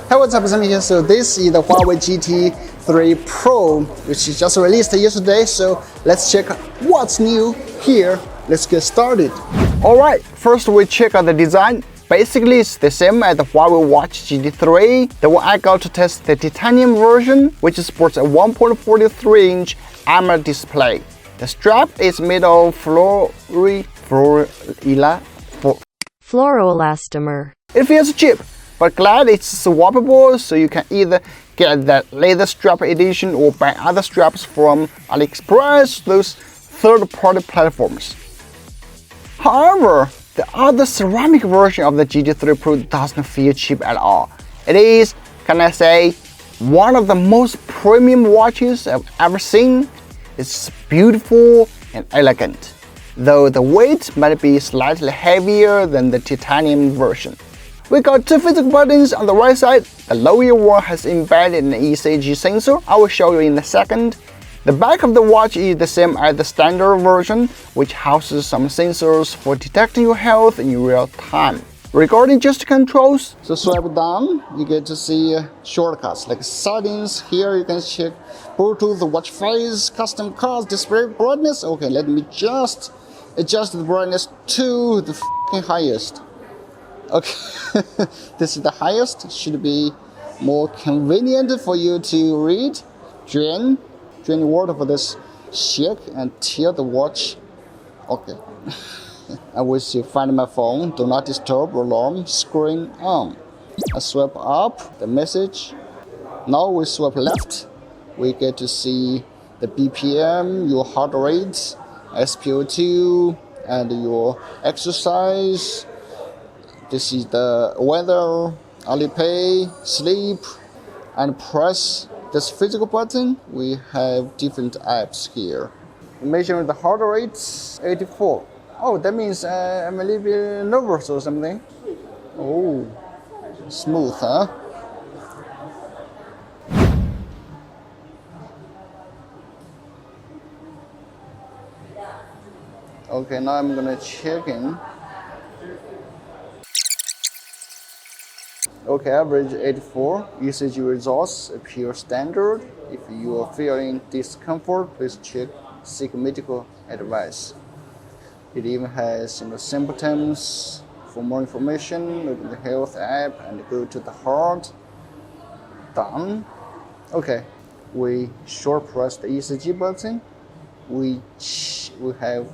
Hey, what's up, Sami here. So this is the Huawei GT3 Pro, which is just released yesterday. So let's check what's new here. Let's get started. Alright, first we check out the design. Basically, it's the same as the Huawei Watch GT3. The one I got to test the titanium version, which sports a 1.43-inch AMOLED display. The strap is made of fluoroelastomer. It feels cheap, but glad it's swappable, so you can either get that leather strap edition or buy other straps from AliExpress, those third-party platforms. However, the other ceramic version of the GT3 Pro doesn't feel cheap at all. It is, can I say, one of the most premium watches I've ever seen. It's beautiful and elegant, though the weight might be slightly heavier than the titanium version. We got two physical buttons on the right side. The lower one has embedded an ECG sensor. I will show you in a second. The back of the watch is the same as the standard version, which houses some sensors for detecting your health in real time. Regarding gesture controls, so swipe down, you get to see shortcuts like settings. Here you can check Bluetooth, watch face, custom cards, display brightness. Okay, let me just adjust the brightness to the highest. Okay, this is the highest. Should be more convenient for you to read. Drain water for this. Shake and tilt the watch. Okay. I wish you find my phone. Do not disturb alarm screen on. I swipe up the message. Now we swipe left. We get to see the BPM, your heart rate, SpO2, and your exercise. This is the weather, Alipay, sleep, and press this physical button. We have different apps here. Measuring the heart rate, 84. Oh, that means I'm a little bit nervous or something. Oh, smooth, huh? Okay, now I'm gonna check in. Okay, average 84. ECG results appear standard. If you are feeling discomfort, please seek medical advice. It even has symptoms. For more information, open the health app and go to the heart. Done. Okay, we short press the ECG button. We have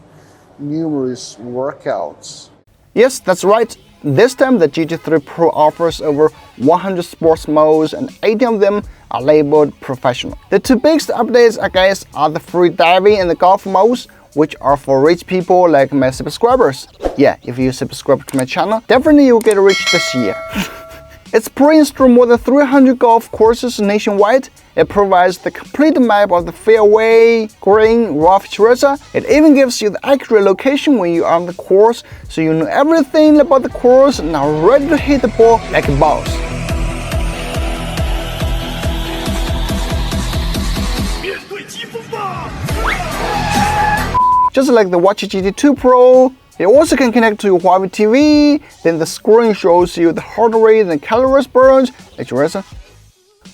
numerous workouts. Yes, that's right. This time the GT3 Pro offers over 100 sports modes and 80 of them are labeled professional. The two biggest updates, I guess, are the free diving and the golf modes, which are for rich people like my subscribers. Yeah, if you subscribe to my channel, definitely you'll get rich this year. It's pre-installed more than 300 golf courses nationwide. It provides the complete map of the fairway, green, rough terrain. It even gives you the accurate location when you are on the course, so you know everything about the course and are ready to hit the ball like a boss. Just like the Watch GT2 Pro, it also can connect to your Huawei TV, then the screen shows you the heart rate and calories burned, etc.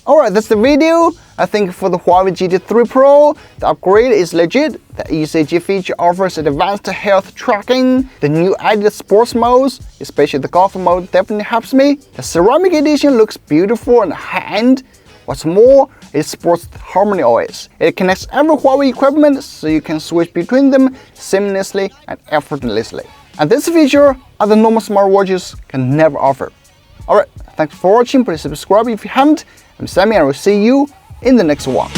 Alright, that's the video. I think for the Huawei GT3 Pro, the upgrade is legit. The ECG feature offers advanced health tracking. The new added sports modes, especially the golf mode, definitely helps me. The ceramic edition looks beautiful and high-end. What's more, it supports Harmony OS. It connects every Huawei equipment so you can switch between them seamlessly and effortlessly. And this feature other normal smartwatches can never offer. Alright, thanks for watching. Please subscribe if you haven't. I'm Sami and I will see you in the next one.